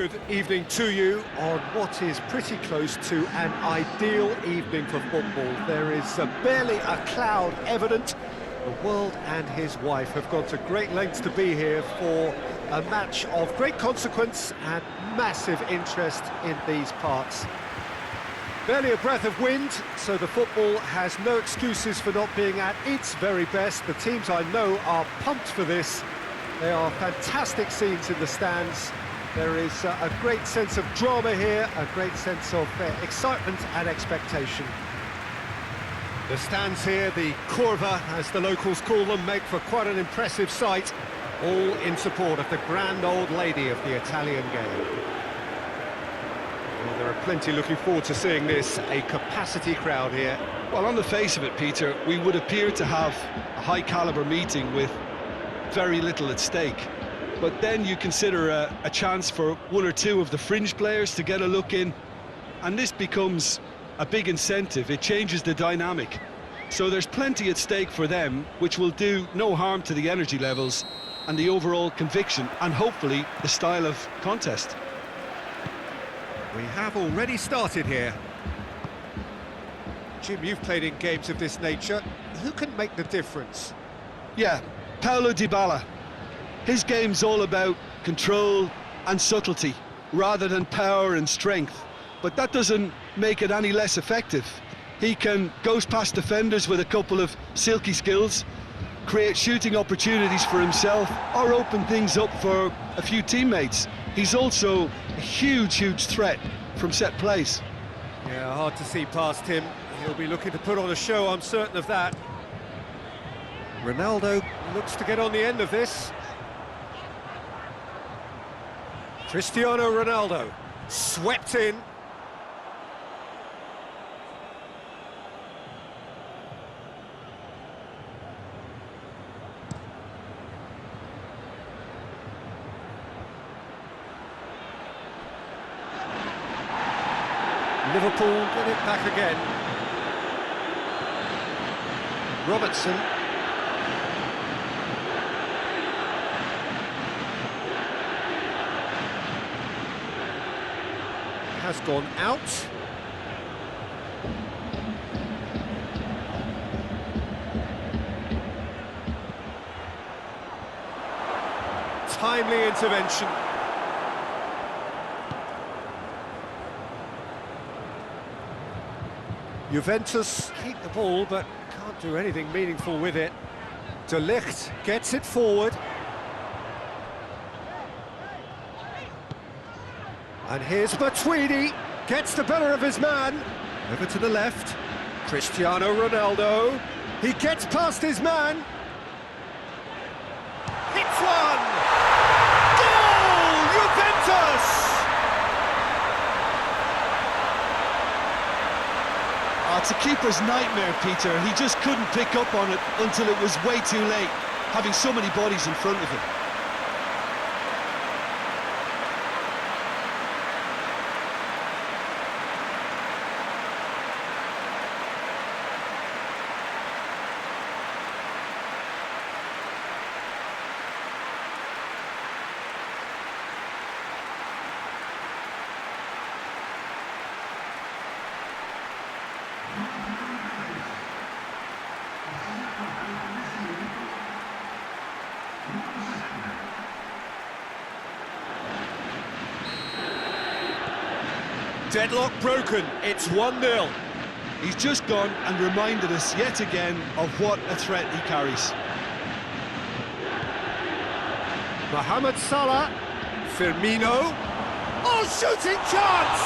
Good evening to you on what is pretty close to an ideal evening for football. There is barely a cloud evident. The world and his wife have gone to great lengths to be here for a match of great consequence and massive interest in these parts. Barely a breath of wind, so the football has no excuses for not being at its very best. The teams I know are pumped for this. There are fantastic scenes in the stands. There is a great sense of drama here, a great sense of excitement and expectation. The stands here, the curva, as the locals call them, make for quite an impressive sight, all in support of the grand old lady of the Italian game. Well, there are plenty looking forward to seeing this, a capacity crowd here. Well, on the face of it, Peter, we would appear to have a high-caliber meeting with very little at stake. But then you consider a chance for one or two of the fringe players to get a look in, and this becomes a big incentive. It changes the dynamic. So there's plenty at stake for them, which will do no harm to the energy levels and the overall conviction, and hopefully the style of contest. We have already started here. Jim, you've played in games of this nature. Who can make the difference? Yeah, Paulo Dybala. His game's all about control and subtlety, rather than power and strength. But that doesn't make it any less effective. He can ghost past defenders with a couple of silky skills, create shooting opportunities for himself, or open things up for a few teammates. He's also a huge threat from set plays. Yeah, hard to see past him. He'll be looking to put on a show, I'm certain of that. Ronaldo looks to get on the end of this. Cristiano Ronaldo, swept in. Liverpool get it back again. Robertson. Has gone out. Timely intervention. Juventus keep the ball, but can't do anything meaningful with it. De Ligt gets it forward. And here's Matuidi, gets the better of his man. Over to the left, Cristiano Ronaldo. He gets past his man. Hits one! Goal! Juventus! It's a keeper's nightmare, Peter. He just couldn't pick up on it until it was way too late, having so many bodies in front of him. Deadlock broken, it's 1-0. He's just gone and reminded us yet again of what a threat he carries. Mohamed Salah, Firmino, oh, shooting chance!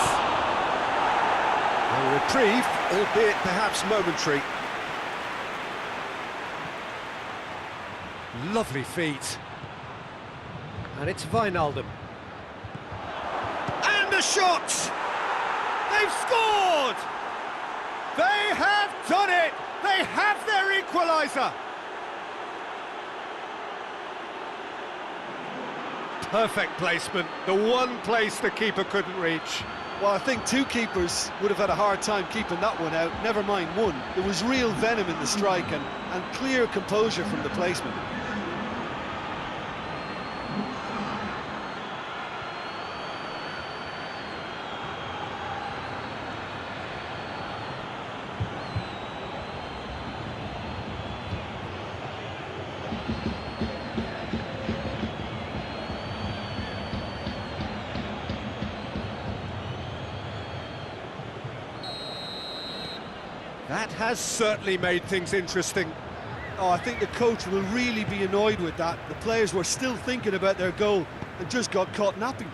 A reprieve, albeit perhaps momentary. Lovely feet. And it's Wijnaldum. And a shot! They've scored! They have done it! They have their equalizer! Perfect placement, the one place the keeper couldn't reach. Well, I think two keepers would have had a hard time keeping that one out, never mind one. There was real venom in the strike and clear composure from the placement. That has certainly made things interesting. Oh, I think the coach will really be annoyed with that. The players were still thinking about their goal and just got caught napping.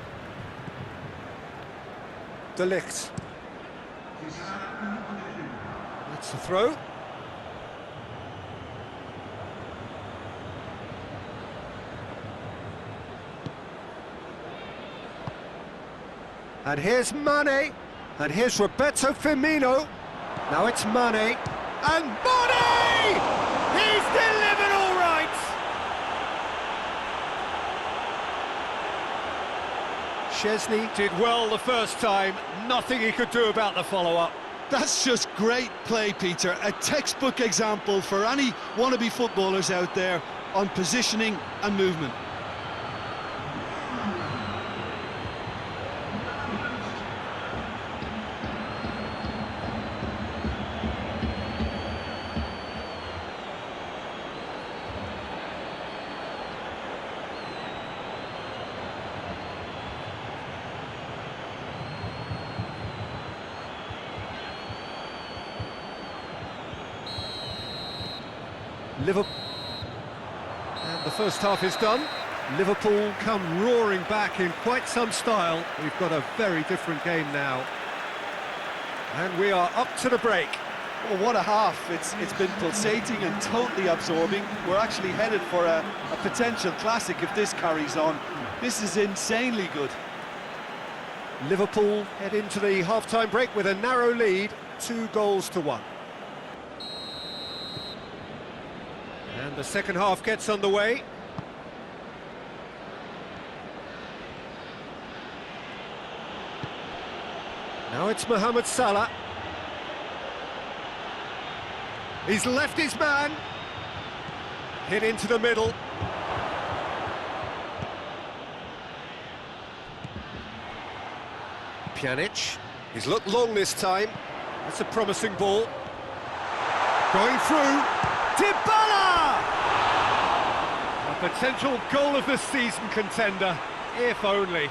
De Ligt. That's the throw. And here's Mane. And here's Roberto Firmino. Now it's Mane. And Mane! He's delivered all right! Szczesny did well the first time. Nothing he could do about the follow-up. That's just great play, Peter. A textbook example for any wannabe footballers out there on positioning and movement. Liverpool, and the first half is done. Liverpool come roaring back in quite some style. We've got a very different game now. And we are up to the break. Well, what a half. It's been pulsating and totally absorbing. We're actually headed for a potential classic if this carries on. This is insanely good. Liverpool head into the half-time break with a narrow lead, 2-1. And the second half gets underway. Now it's Mohamed Salah. He's left his man. Hit into the middle. Pjanic. He's looked long this time. That's a promising ball. Going through. Dybala! A potential goal of the season contender, if only.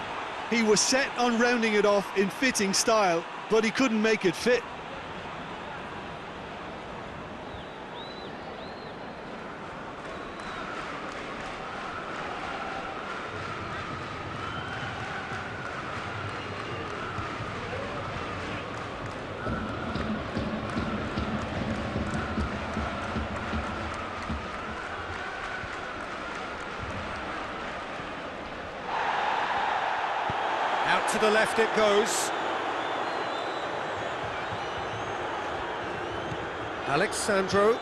He was set on rounding it off in fitting style, but he couldn't make it fit. Out to the left it goes. Alexandro.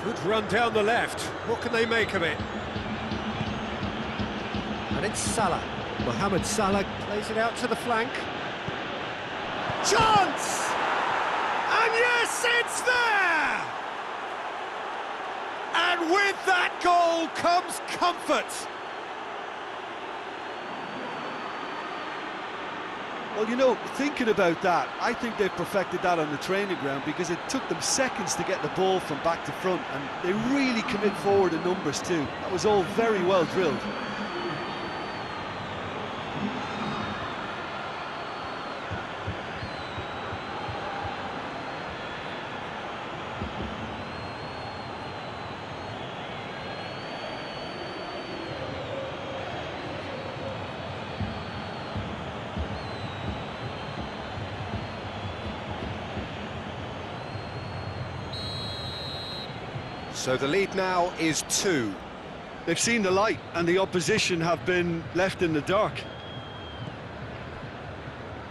Good run down the left. What can they make of it? And it's Salah. Mohamed Salah plays it out to the flank. Chance! And yes, it's there! And with that goal comes comfort. Well, you know, thinking about that, I think they've perfected that on the training ground because it took them seconds to get the ball from back to front, and they really commit forward in numbers too. That was all very well drilled. So the lead now is 2. They've seen the light and the opposition have been left in the dark.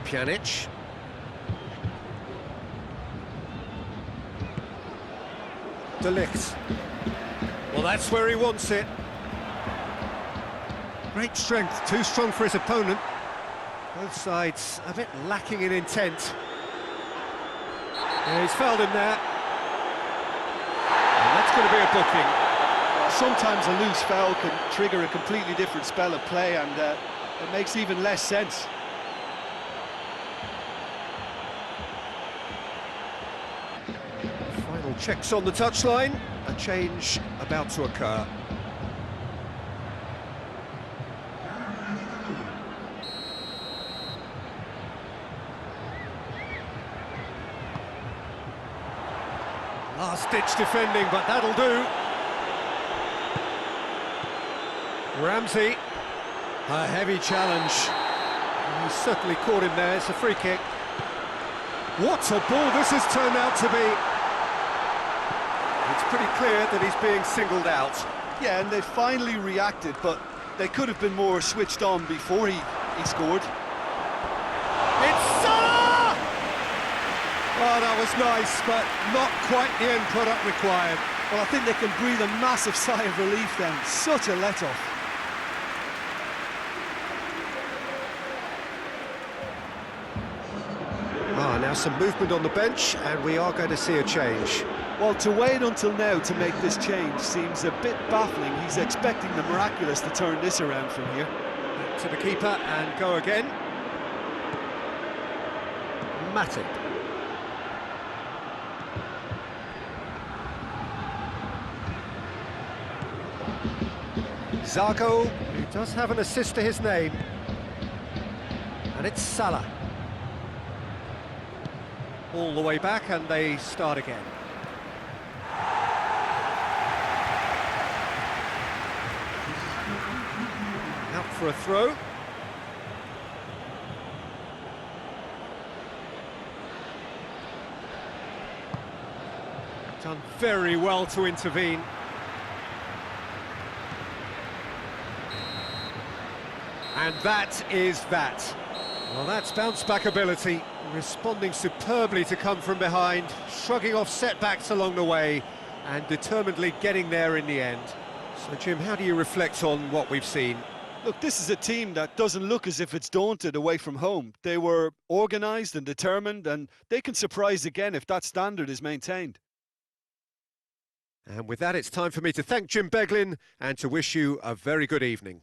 Pjanic. De Ligt. Well, that's where he wants it. Great strength, too strong for his opponent. Both sides a bit lacking in intent. Yeah, he's fouled him there. That's going to be a booking. Sometimes a loose foul can trigger a completely different spell of play, and it makes even less sense. Final checks on the touchline. A change about to occur. last-ditch defending, but that'll do. Ramsey, a heavy challenge. He certainly caught him there. It's a free kick. What a ball this has turned out to be. It's pretty clear that he's being singled out. Yeah, and they finally reacted, but they could have been more switched on before he scored. It's Salah! Oh, that was nice, but not quite the end product required. Well, I think they can breathe a massive sigh of relief then. Such a let-off. Now some movement on the bench, and we are going to see a change. Well, to wait until now to make this change seems a bit baffling. He's expecting the miraculous to turn this around from here. To the keeper and go again. Matip. Zago, who does have an assist to his name. And it's Salah. All the way back, and they start again. Out for a throw. Done very well to intervene. And that is that. Well, that's bounce-back ability, responding superbly to come from behind, shrugging off setbacks along the way, and determinedly getting there in the end. So, Jim, how do you reflect on what we've seen? Look, this is a team that doesn't look as if it's daunted away from home. They were organised and determined, and they can surprise again if that standard is maintained. And with that, it's time for me to thank Jim Beglin and to wish you a very good evening.